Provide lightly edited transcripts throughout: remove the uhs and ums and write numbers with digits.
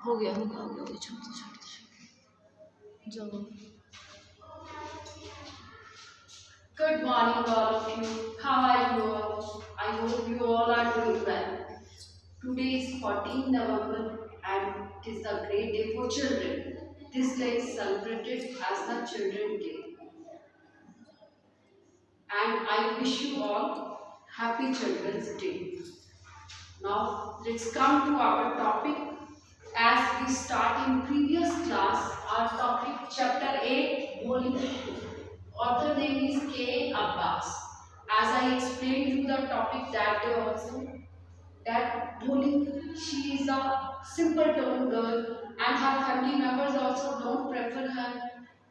हो गया हो गया हो गया, छोड़ दो छोड़ दो जाओ। Good morning, all of you. How are you all? I hope you all are doing well. Today is 14 November and it is a great day for children. This day is celebrated as the Children's Day. And I wish you all Happy Children's Day. Now let's come to our topic. As we start in previous class, our topic chapter 8, Boli. Author name is K. Abbas. As I explained you the topic that day also, that Boli, she is a simple tone girl and her family members also don't prefer her,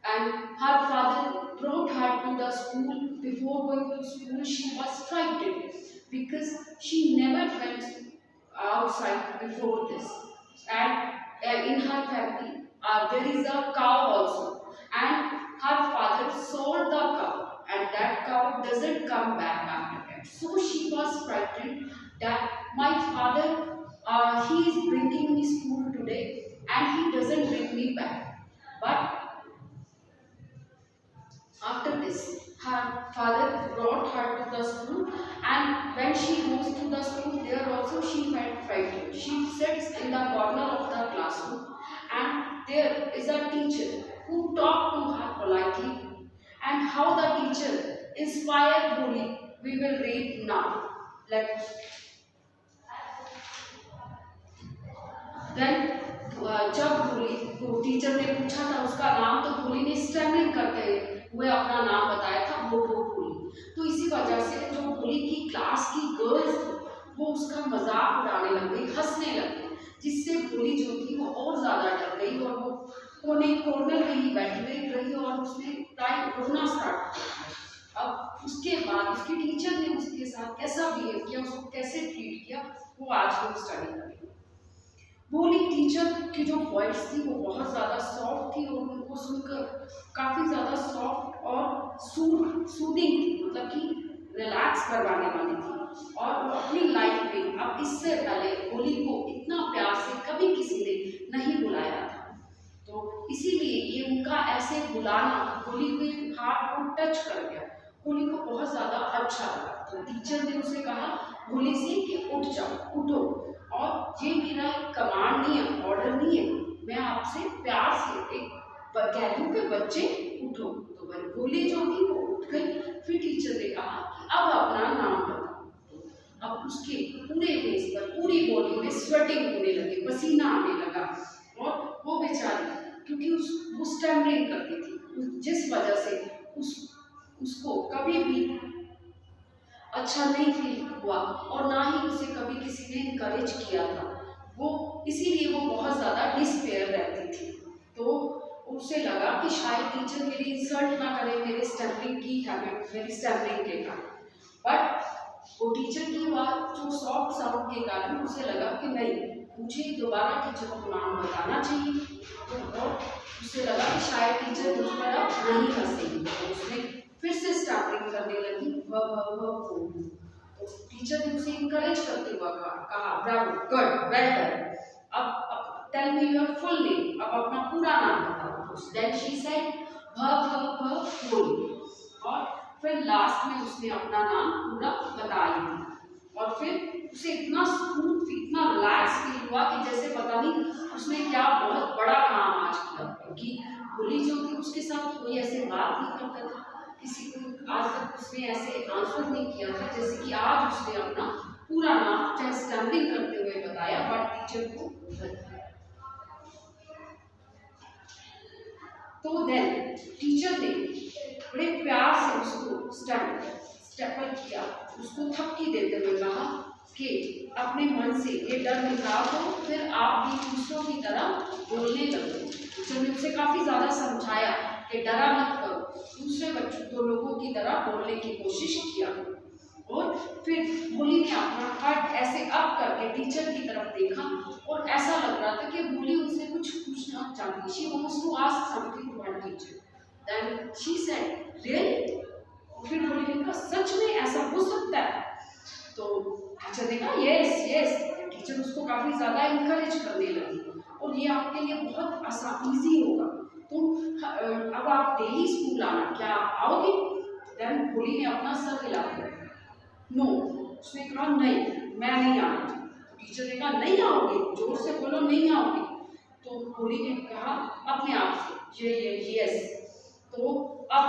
and her father brought her to the school. Before going to school she was frightened because she never went outside before this, and in her family there is a cow also, and her father sold the cow and that cow doesn't come back after that. So she was frightened that my father he is bringing me school today and he doesn't bring me back. But after this, her father brought her to the school, and when she goes to the school, there also she felt frightened. She sits in the corner of the classroom, and there is a teacher who talked to her politely. And how the teacher inspired Boli, we will read now. Then जब भोली को teacher ने पूछा था उसका नाम, तो भोली ने स्टैमरिंग करते हुए अपना नाम बताया था, वो भोली। तो इसी वजह से जो भोली की क्लास की गर्ल्स वो उसका मजाक उड़ाने लग गई, हंसने लग गई, जिससे भोली जो थी वो और ज़्यादा डर गई और वो कॉर्नर में ही बैठी रही और उसने टाइम रोना स्टार्ट किया। अब उसके बाद उसकी टीचर ने उसके साथ कैसा बिहेव किया, उसको कैसे ट्रीट किया, वो आज हम स्टडी करेंगे। भोली टीचर की जो वॉइस थी वो बहुत ज़्यादा सॉफ्ट थी और उनको सुनकर काफ़ी ज़्यादा सॉफ्ट और सूदिंग थी, मतलब कि रिलैक्स करवाने वाली थी। और वो अपनी लाइफ में अब इससे पहले भोली को इतना प्यार से कभी किसी ने नहीं बुलाया था, तो इसीलिए ये उनका ऐसे बुलाना भोली के हार्ट को टच कर गया। भोली को बहुत ज़्यादा अच्छा लगा, तो टीचर ने उसे कहा भोली से कि उठ जाओ, उठो, और ये मेरा एक कमांड नहीं है, ऑर्डर नहीं है, मैं आपसे प्यार से एक कह दूं कि बच्चे उठो। तो वह भोली जो थी वो उठ गई। फिर टीचर ने कहा कि अब अपना नाम बताओ। अब उसके पूरे फेस पर, पूरी बॉडी में स्वेटिंग होने लगी, पसीना आने लगा, और वो बेचारी क्योंकि वो स्टैमरिंग करती थी, जिस वजह से उसको कभी भी अच्छा नहीं फील हुआ और ना ही उसे कभी किसी ने इनकरेज किया था, वो इसीलिए वो बहुत ज़्यादा डिस्पेयर रहती थी। तो उसे लगा कि शायद टीचर मेरी इंसल्ट ना करे मेरे स्टैम्पलिंग की हैबिट, मेरी स्टैम्पलिंग के कारण। बट वो टीचर की बात जो सॉफ्ट साउंड के कारण उसे लगा कि नहीं, मुझे दोबारा टीचर को नाम बताना चाहिए। तो और उसे लगा कि शायद टीचर मुझ पर अब नहीं हंसेगी, तो उसने फिर से स्टार्टिंग करने लगी तो टीचर ने उसे इनकरेज करते हुए कहा ब्रावो, गुड, वेल डन, अब tell me your full name, अब अपना पूरा नाम बताओ। देन शी सेड भोली, और फिर लास्ट में उसने अपना नाम पूरा बता दिया। और फिर उसे इतना स्मूथ, इतना रिलैक्स फील हुआ कि जैसे पता नहीं उसने क्या बहुत बड़ा काम आज किया, क्योंकि भोली जो थी उसके साथ कोई ऐसे बात नहीं करता था, किसी को आज तक उसने ऐसे आंसर नहीं किया था जैसे कि आज उसने अपना पूरा नाम चाहे स्टैम्पिंग करते हुए बताया, बट टीचर को तो देन टीचर ने बड़े प्यार से उसको स्टेपल किया, उसको थपकी देते हुए कहा कि अपने मन से ये डर निकाल दो, फिर आप भी दूसरों की तरह बोलने लगो। टीचर ने उसे काफ़ी ज़्यादा समझाया कि डरा मत करो, दूसरे बच्चों तो लोगों की तरह बोलने की कोशिश किया। और फिर भोली ने अपना हाथ ऐसे अप करके टीचर की तरफ देखा और ऐसा लग रहा था कि भोली उनसे कुछ पूछना चाहती। She wants to ask something to her teacher. Then she said really, फिर भोली ने कहा सच में ऐसा हो सकता है? तो टीचर ने कहा यस यस। टीचर उसको काफ़ी ज़्यादा इनकरेज करने लगी और ये आपके लिए बहुत आसान ईजी होगा। तो अब आप डेली स्कूल आना, क्या आप आओगे? देन होली ने अपना सर हिला दिया, नो। उसने कहा नहीं, मैं नहीं आना। टीचर ने कहा नहीं आओगे, जोर से बोलो नहीं आओगे। तो होली ने कहा अपने आप से ये यस। तो अब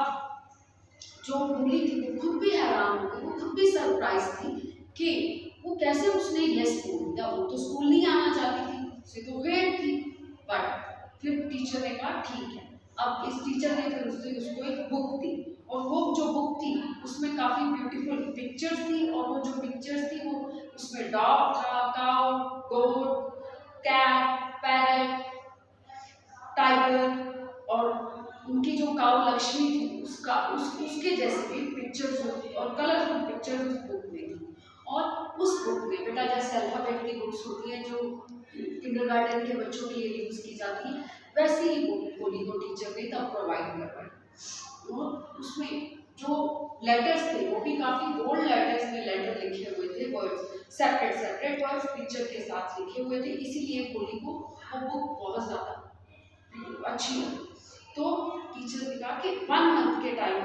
जो होली थी वो खुद भी हैरान हो गई, वो खुद भी सरप्राइज थी कि वो कैसे उसने यस बोल दिया। वो तो स्कूल नहीं आना चाहती थी, उसे तो वेट थी। बट फिर टीचर ने कहा ठीक है। अब इस टीचर ने फिर उसको एक बुक दी, और वो जो बुक थी उसमें काफ़ी ब्यूटीफुल पिक्चर्स थी, और वो जो पिक्चर्स थी वो उसमें डॉग था, काउ, गोट, कैट, पैरट, टाइगर, और उनकी जो काउ लक्ष्मी थी उसके जैसे भी पिक्चर्स और कलरफुल पिक्चर्स उस बुक में थी। और उस बुक में बेटा जैसे अल्फ़ाबेट की बुक्स होती हैं जो किंडरगार्टन के बच्चों के लिए यूज़ की जाती है, वैसी ही बुक होली को टीचर ने तब प्रोवाइड करवाई। और उसमें जो लेटर्स थे वो भी काफ़ी बोल्ड लेटर्स में लेटर लिखे हुए थे, वर्ड्स सेपरेट वर्ड्स पिक्चर के साथ लिखे हुए थे, इसीलिए होली को वो बुक बहुत ज़्यादा अच्छी लगी। तो टीचर ने कहा कि 1 मंथ के टाइम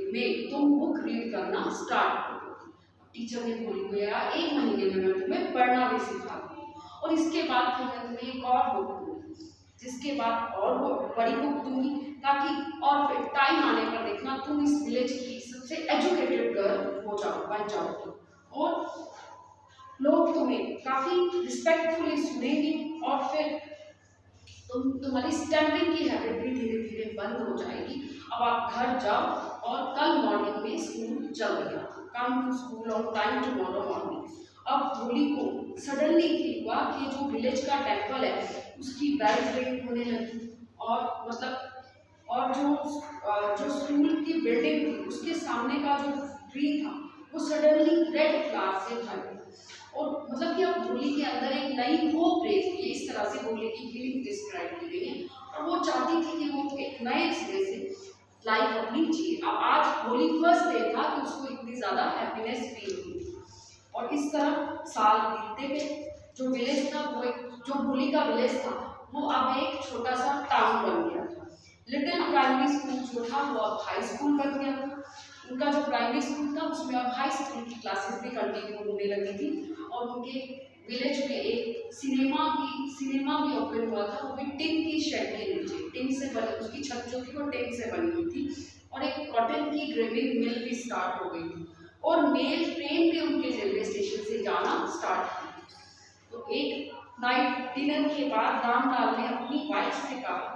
में तुम बुक रीड करना स्टार्ट करो। टीचर ने होली को यार 1 महीने में मैं तुम्हें पढ़ना भी सिखा दूँ, और इसके बाद फिर मैं तुम्हें एक और बुक दूँगी, जिसके बाद और वो बड़ी बुक दूँगी, ताकि और फिर टाइम आने पर देखना तुम इस विलेज की सबसे एजुकेटेड गर्ल हो जाओ, बन जाओगी, और लोग तुम्हें काफ़ी रिस्पेक्टफुली सुनेंगे, और फिर तुम्हारी स्टैंडिंग की हैबिट भी धीरे धीरे बंद हो जाएगी। अब आप घर जाओ, और कल मॉर्निंग में स्कूल जल्दी आओ, come to school on time tomorrow morning. अब होली को सडनली हुआ कि जो विलेज का टेम्पल है उसकी बेल रिंग होने लगी, और मतलब और जो स्कूल की बिल्डिंग थी उसके सामने का जो ट्री था वो सडनली रेड फ्लावर से भर गया। और मतलब कि अब होली के अंदर एक नई होप रेज हुई है, इस तरह से होली की फीलिंग डिस्क्राइब की गई है। और वो चाहती थी कि वो एक नए सिरे से लाइफ अपनी जिए। अब आज होली फर्स्ट डे था कि उसको इतनी ज़्यादा हैप्पीनेस फील हुई थी, और इस तरह साल बीतते गए। जो विलेज था वो जो होली का विलेज था वो अब एक छोटा सा टाउन बन गया था। लिटिल प्राइमरी स्कूल जो था वो अब हाई स्कूल बन गया था। उनका जो प्राइमरी स्कूल था उसमें अब हाई स्कूल की क्लासेस भी कंटिन्यू होने लगी थी, और उनके विलेज में एक सिनेमा भी ओपन हुआ था, वो भी टिन की शेड के नीचे, टिन से बनी, उसकी छत जो थी वो टिन से बनी हुई थी, और एक कॉटन की ग्रेविंग मिल भी स्टार्ट हो गई थी, और मेल ट्रेन भी उनके रेलवे स्टेशन से जाना स्टार्ट की। तो एक नाइट डिनर के बाद रामलाल ने अपनी वाइफ से कहा,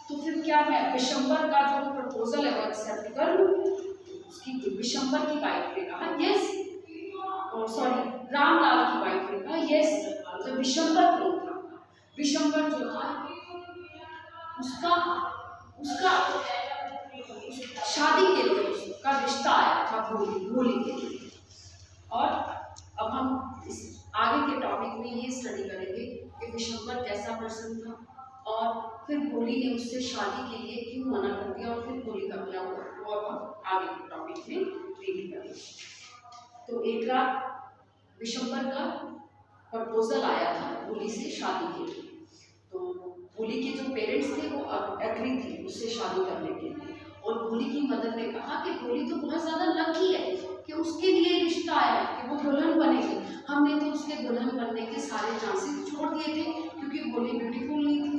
तो फिर क्या मैं विशंबर का जो प्रपोजल है वो एक्सेप्ट कर लूँ? उसकी विशंबर की वाइफ ने कहा यस, सॉरी रामलाल की वाइफ ने कहा यस। मतलब विशंबर कौन था? विशंबर जो था उसका शादी के लिए उसका रिश्ता आया था होली के लिए। और अब हम इस आगे के टॉपिक में ये स्टडी करेंगे कि विशंबर कैसा पर्सन था, और फिर होली ने उससे शादी के लिए क्यों मना कर दिया, और फिर होली का क्या हुआ, वो अब हम आगे के टॉपिक में रीड करेंगे। तो एक रात विशंबर का प्रपोजल आया था होली से शादी के लिए। तो होली के जो पेरेंट्स थे वो एग्री थे उससे शादी करने के लिए, और होली की मदर ने कहा कि होली तो बहुत ज़्यादा लकी है कि उसके लिए रिश्ता आया है कि वो दुल्हन बनेगी। हमने तो उसके दुल्हन बनने के सारे चांसेस छोड़ दिए थे, क्योंकि होली ब्यूटीफुल नहीं थी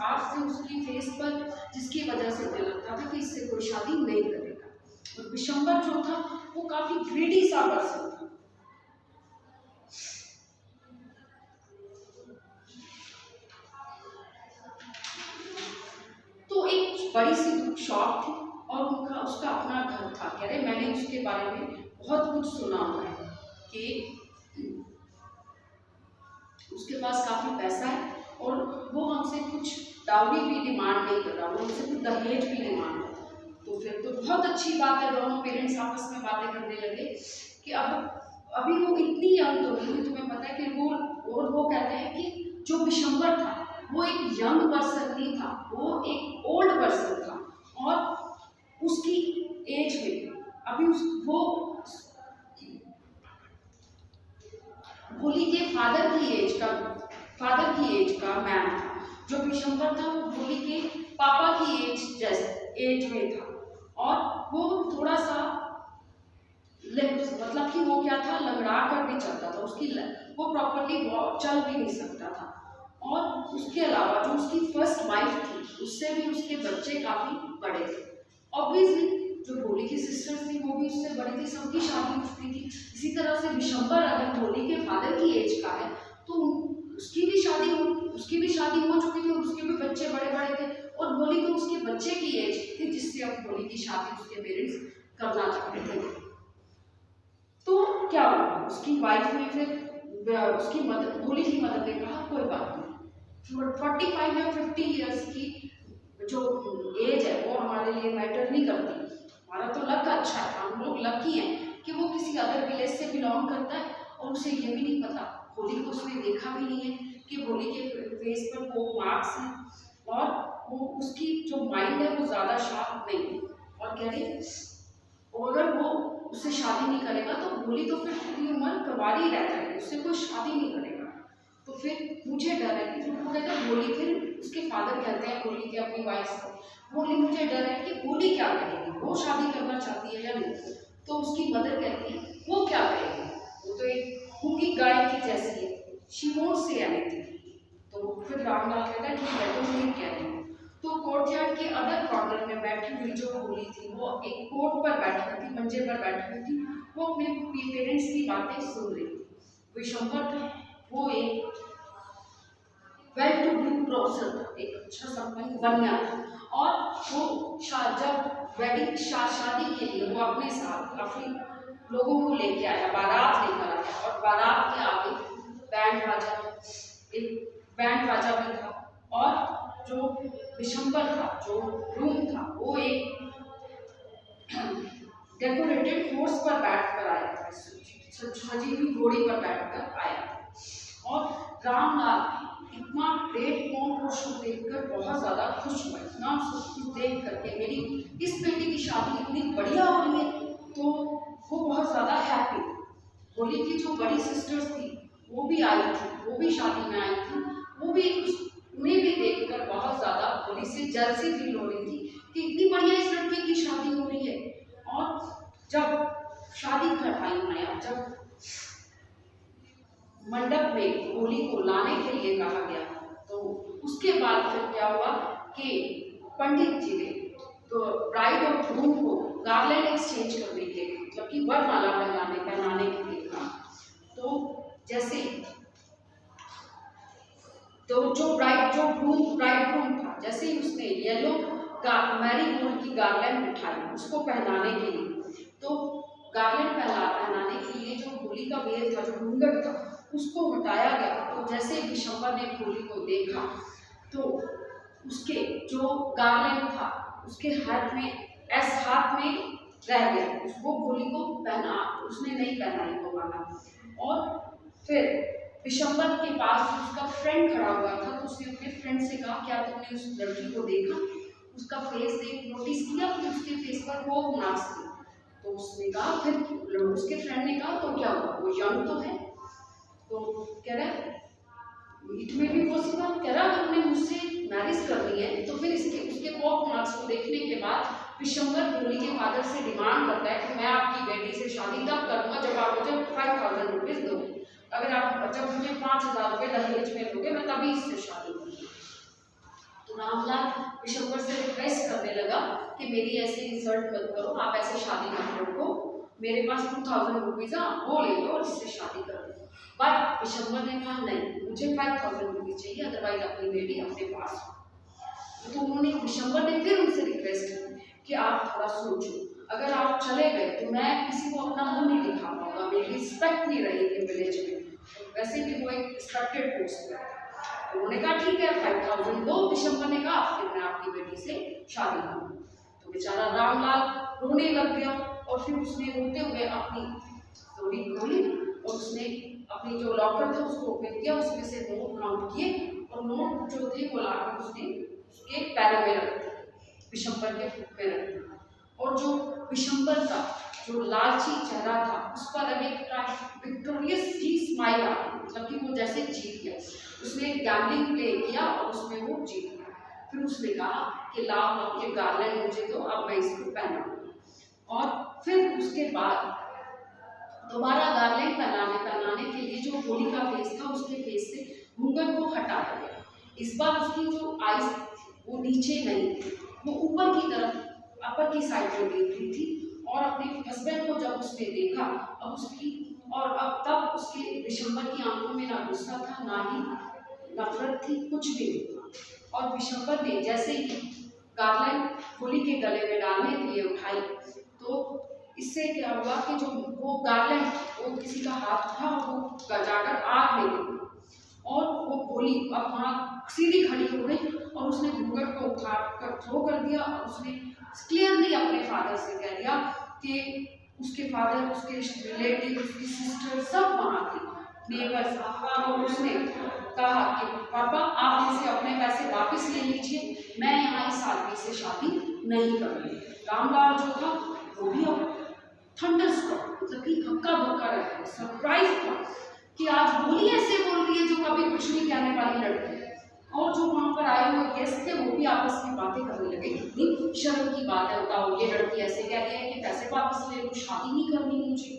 आज से उसकी फेस पर, जिसकी वजह से मुझे लगता था कि इससे कोई शादी नहीं करेगा। और विशंबर जो था वो काफ़ी ग्रीडी सा पर्सन था। तो एक बड़ी सी शॉप थी, और उसका अपना घर था। कह रहे मैंने उसके बारे में बहुत कुछ सुना हुआ है कि उसके पास काफ़ी पैसा है, और वो हमसे कुछ डाउरी भी डिमांड नहीं कर रहा, वो हमसे कुछ दहेज भी डिमांड कर रहा। तो फिर तो बहुत अच्छी बात है, दोनों पेरेंट्स आपस में बातें करने लगे कि अब अभी वो इतनी यंग तो नहीं हुई, तुम्हें पता है कि वो कहते हैं कि जो विशंबर था वो एक यंग पर्सन नहीं था, वो एक ओल्ड पर्सन था, और उसकी एज में अभी वो होली के फादर की एज का फादर की एज का मैन था। जो विशंबर था वो भोली के पापा की एज में था, और वो थोड़ा सा मतलब कि वो क्या था, लंगड़ा कर भी चलता था, वो प्रॉपरली चल भी नहीं सकता था। और उसके अलावा जो उसकी फर्स्ट वाइफ थी उससे भी उसके बच्चे काफी बड़े थे। ऑब्वियसली जो भोली की सिस्टर थी वो भी उससे बड़ी थी, सबकी शादी हो चुकी थी। इसी तरह से विशंबर अगर भोली के फादर की एज का है तो उसकी भी शादी हो चुकी थी, उसके भी बच्चे बड़े बड़े थे, और भोली तो उसके बच्चे की एज थी जिससे अब भोली की शादी उसके पेरेंट्स करना चाहते थे। तो क्या हुआ, उसकी वाइफ ने फिर उसकी मदर, भोली की मदर ने कहा कोई बात नहीं, 45 या 50 ईयर्स की जो एज है वो हमारे लिए मैटर नहीं करती, हमारा तो लक अच्छा है, हम लोग लकी हैं कि वो किसी अदर विलेज से बिलोंग करता है, और उसे ये भी नहीं पता, भोली को उसने देखा भी नहीं है कि भोली के फेस पर वो मार्क्स हैं, और वो उसकी जो माइंड है वो ज़्यादा शार्प नहीं है, और कह रही अगर वो उससे शादी नहीं करेगा तो भोली तो फिर पूरी उम्र कवारी रह जाएगी, उससे कोई शादी नहीं करेगा। तो फिर मुझे डर है कि वो कहता है भोली, फिर उसके फादर कहते हैं भोली के अपनी वाइफ से, भोली मुझे डर है कि भोली क्या करेगी, वो शादी करना चाहती है या नहीं। तो उसकी मदर कहती है वो क्या करेगी, वो तो एक भूखी गाय की जैसी है, शी वोंट से एनीथिंग। तो फिर रामलाल कहता है ठीक है तुम नहीं कह रही। तो कोर्टयार्ड के अदर कॉर्नर में बैठी हुई जो भोली थी वो एक कोर्ट पर बैठी हुई थी, मंजे पर बैठी हुई थी, वो अपने पेरेंट्स की बातें सुन रही थी। विशंबर था, वो एक वेल टू डू प्रोफेसर था, एक अच्छा संपन्न बनिया था, और वो जब वेडिंग शादी के लिए वो अपने साथ काफी लोगों को लेके आया, बारात लेकर आया, और बारात के आगे बैंड बाजा भी था, और जो विशंबर था, जो रूम था, वो एक डेकोरेटेड हॉर्स पर बैठकर आया था, सजी हुई घोड़ी पर बैठकर आया था। और रामलाल इतना ग्रेट कौन शो देखकर बहुत ज़्यादा खुश हुआ, इतना सब कुछ देख करके मेरी इस बेटी की शादी इतनी बढ़िया हो रही है, तो वो बहुत ज़्यादा हैप्पी। भोली की जो बड़ी सिस्टर्स थी वो भी आई थी, वो भी शादी में आई थी, वो भी उन्हें भी देखकर बहुत ज़्यादा भोली से जलसी फील हो रही थी कि इतनी बढ़िया इस लड़के की शादी हो रही है। और जब शादी का टाइम आया, जब मंडप में भोली को लाने के लिए कहा गया, तो उसके बाद फिर क्या हुआ कि पंडित जी ने तो ब्राइड और ग्रूम को गार्लैंड एक्सचेंज करने के लिए, मतलब कि वरमाला पहनाने के लिए कहा। तो जैसे तो जो ब्राइड ग्रूम था, जैसे ही उसने येलो मैरीगोल्ड की गार्लैंड उठाई उसको पहनाने के लिए, तो गार्लैंड पहनाने के लिए जो भोली का वेल था, जो घूंघट था, उसको हटाया गया। तो जैसे विशंबर ने भोली को देखा तो उसके जो गार्लैंड था उसके हाथ में रह गया, उसको भोली को उसने नहीं पहनाई वो वाला। और फिर विशंबर के पास उसका फ्रेंड खड़ा हुआ था, तो उसने अपने फ्रेंड से कहा क्या तुमने उस लड़की को देखा, उसका फेस नोटिस किया कि उसके फेस पर वो मार्क्स थे। तो उसने कहा, फिर उसके फ्रेंड ने कहा तो क्या हुआ, वो यंग तो है। तो कह रहा इट में भी पॉसिबल, कह रहा अगर तुमने मुझसे मैरिज कर ली है तो फिर उसके पॉप मार्क्स को देखने के बाद विशंबर भोली के फादर से डिमांड करता है कि मैं आपकी बेटी से शादी तब करूंगा जब आप मुझे 5000 रुपीज दोगे, अगर आप जब मुझे 5000 रुपये दहेज में दोगे मैं तभी इससे शादी करूंगी। तो रामलाल विशंबर से रिक्वेस्ट करने लगा कि मेरी ऐसे इंसल्ट मत करो, आप ऐसे शादी मत करो, मेरे पास 2000 रुपीज वो ले लो और इससे शादी कर दो। बट विशंबर ने कहा नहीं, मुझे 5000 रुपीज चाहिए, अदरवाइज अपनी बेटी अपने पास। तो उन्होंने विशंबर ने फिर उनसे रिक्वेस्ट की कि आप थोड़ा सोचो, अगर आप चले गए तो मैं किसी को अपना मुंह नहीं दिखा पाऊंगा, मेरी रिस्पेक्ट नहीं रहेगी विलेज में, वैसे भी वो एक रिस्पेक्टेड पोस्ट है। तो उन्होंने कहा ठीक है 5000 दो। विशंबर ने कहा फिर मैं आपकी बेटी से शादी करूंगा। तो बेचारा रामलाल रोने लग गया, और फिर उसने रोते हुए अपनी स्टोरी खोली और उसने अपनी जो लॉकर था उसको ओपन किया, उसमें से नोट काउंट किए, और नोट जो थे वो लाकर उसने उसके पैरों में रख दिए, विशंबर के फुट में रख दिया। और जो विशंबर था जो लालची चेहरा था उस पर अब एक विक्टोरियस जी स्माइल आ गई, मतलब कि वो जैसे जीत गया। उसने गैम्बलिंग प्ले किया और उसमें वो जीत गया। फिर उसने कहा कि लाओ लाओ ये गार्लैंड मुझे दो, अब मैं इसको पहनाऊंगी। और फिर उसके बाद दोबारा गार्लैंड पहनाने के लिए जो होली का फेस था उसके फेस से घूंघट को हटाया गया। इस बार उसकी जो आईज वो नीचे नहीं थी, वो ऊपर की तरफ अपर की साइड में देख रही थी। और अपने हस्बैंड को जब उसने देखा अब उसकी और अब तब उसके विशंबर की आंखों में ना गुस्सा था ना ही नफरत थी, कुछ भी नहीं। और विशंबर ने जैसे ही गार्लैंड होली के गले में डालने के लिए उठाई तो इससे क्या हुआ कि जो वो गार्लैंड वो किसी का हाथ उठा और वो जाकर आग में गिर गई। और वो होली अब वहाँ सीधी खड़ी हो गई और उसने घूंघट को उठा कर थ्रो कर दिया। और उसने क्लियरली अपने फादर से कह दिया कि उसके फादर, उसके रिलेटिव, उसकी सिस्टर सब वहाँ थे, नेबर्स। और उसने कहा कि पापा आप इनसे अपने पैसे वापस ले लीजिए, मैं यहाँ इस आदमी से शादी नहीं करूँगी। रामलाल जो था वो भी अब थंडरस्ट्रॉक, मतलब कि हक्का बक्का रह गया, सरप्राइज था कि आज होली ऐसे बोल रही है जो कभी कुछ नहीं कहने वाली लड़की। और जो वहाँ पर आए हुए गेस्ट थे वो भी आपस में बातें करने लगे, कितनी शर्म की बात है, बताओ ये लड़की ऐसे कहती है कि पैसे वापस ले लो, शादी नहीं करनी मुझे।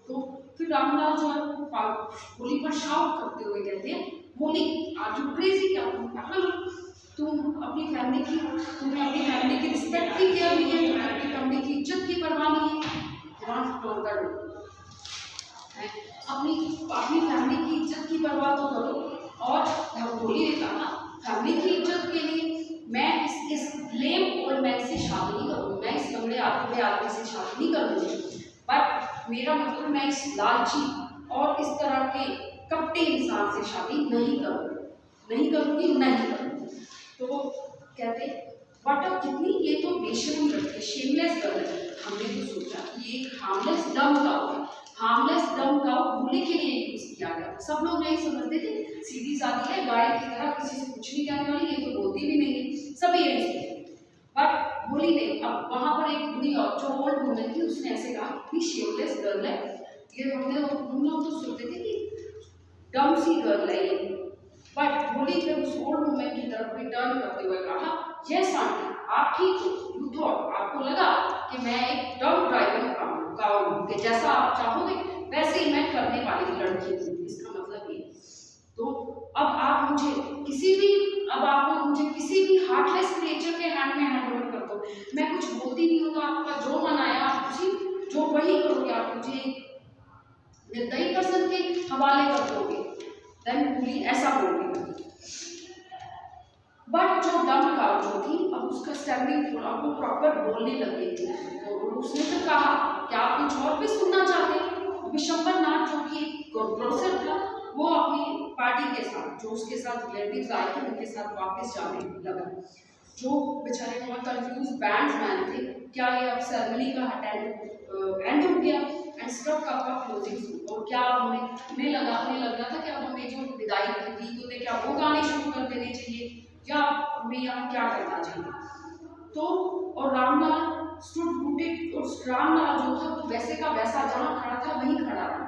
तो फिर रामलाल जो है होली पर शाउट करते हुए कहते हैं, होली आर यू क्रेजी, क्या तुम अपनी फैमिली की, तुम्हें अपनी फैमिली की रिस्पेक्ट की केयर नहीं है, तुम्हें अपनी फैमिली की इज्जत की परवाह नहीं है। अपनी फैमिली की इज्जत की परवाह तो करो। और होली ने कहा फैमिली की इज्जत के लिए मैं इस लेम ओल्ड मैन से शादी नहीं करूँगी, मैं इस लंबे आदमी से शादी नहीं करूँगी, बट मेरा मतलब मैं इस लालची और इस तरह के कपटे इंसान से शादी नहीं करूँगी। तो वो कहते वाट कितनी ये तो बेशर्म लड़की, शेमलेस गर्ल है। हमने तो सोचा कि ये हार्मलेस डम काउ है, हार्मलेस डम काउ भूले के लिए यूज किया गया था। सब लोग नहीं समझते थे, सीधी सादी है, गाय की तरह किसी से कुछ नहीं कहने वाली, ये तो बोलती भी नहीं है, सभी ये सोचते। बट होली ने अब वहाँ पर एक बुरी और जो ओल्ड वुमेन थी उसने ऐसे कहा कि शेमलेस गर्ल है ये, हम लोग तो सोचते थे कि डम सी गर्ल है ये। बट होली ने उस ओल्ड वुमेन की तरफ रिटर्न करते हुए कहा, यस आंटी आप ठीक हो, यू थॉट, आपको लगा कि मैं एक डम ड्राइवर का कि जैसा आप चाहोगे वैसे ही मैं करने वाली लड़की हूँ, इसका मतलब ये। तो अब आप मुझे किसी भी हार्टलेस क्रिएचर के हैंड में हैंड ओवर कर दो, मैं कुछ बोलती नहीं हूँ तो आपका जो मन आया आप जो वही करोगे, आप मुझे निर्दयी पर्सन के हवाले कर दोगे। देन होली ऐसा बोल रही। बट जो डम काउ जो थी अब उसका स्टैंडिंग थोड़ा वो प्रॉपर बोलने लगी थी। तो उसने फिर कहा क्या आप कुछ और भी सुनना चाहते हैं। विशंबर नाथ जो कि ग्रोसर था वो अपनी पार्टी के साथ जो उसके साथ रिलेटिव्स आए थे उनके साथ वापस जाने लगा। जो बेचारे वहाँ कंफ्यूज बैंड्समैन थे, क्या ये अब सेरेमनी का एंड हो गया एंड स्टॉप का क्लोजिंग, और क्या उन्हें लग रहा था कि अब हमें जो विदाई के गीत होते क्या वो गाने शुरू कर देने चाहिए या हमें यहाँ क्या करना चाहिए। तो और रामलाल स्टूड रूटेड, और रामलाल जो था वो वैसे का वैसा जहाँ खड़ा था वहीं खड़ा रहा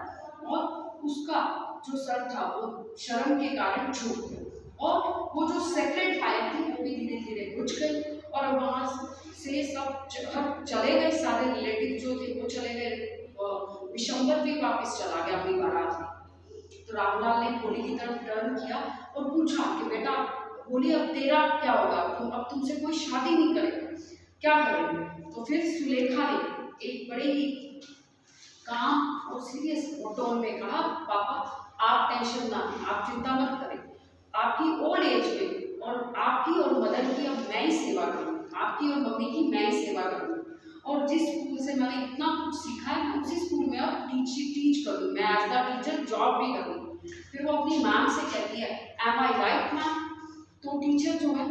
और उसका जो सर था वो शर्म के कारण झुक गया और वो जो सेक्रेड फायर थी वो भी धीरे धीरे बुझ गई और वहाँ से सब चले गए, सारे रिलेटिव जो थे वो चले गए, विशंबर भी वापस चला गया अपनी बारात में। तो रामलाल ने होली की तरफ टर्न किया और पूछा कि बेटा होली अब तेरा क्या होगा, अब तुमसे कोई शादी नहीं करेगा, क्या करेंगे। तो फिर सुलेखा ने एक बड़े ही काम और सीरियस टोन में कहा, पापा आप टेंशन ना लें, आप चिंता मत करें, आपकी ओल्ड एज में और आपकी और मदर की अब मैं ही सेवा करूँगी, आपकी और मम्मी की मैं ही सेवा करूँगी और जिस स्कूल से मैंने इतना कुछ सीखा है मैं उसी स्कूल में अब टीच करूँगी, मैं एज द टीचर जॉब भी करूँगी। फिर वो अपनी मैम से कहती है एम आई राइट मैम। तो टीचर जो है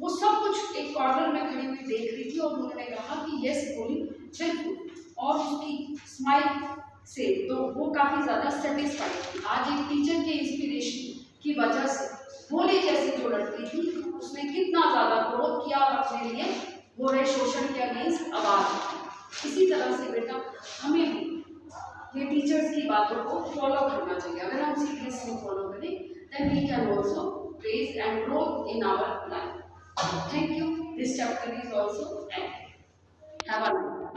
वो सब कुछ एक कॉर्नर में खड़ी हुई देख रही थी और उन्होंने कहा कि यस होली बिल्कुल, और उसकी स्माइल से तो वो काफ़ी ज़्यादा सेटिस्फाइड थी। आज एक टीचर के इंस्पिरेशन की वजह से होली जैसी जो लड़की थी उसने कितना ज़्यादा ग्रोथ किया और अपने लिए वो शोषण के अगेंस्ट आवाज़। इसी तरह से बातों को फॉलो करना चाहिए। अगर हम सीरियसली फॉलो करें then we can also raise and grow in our life. Thank you. This chapter is also end. Have a nice day.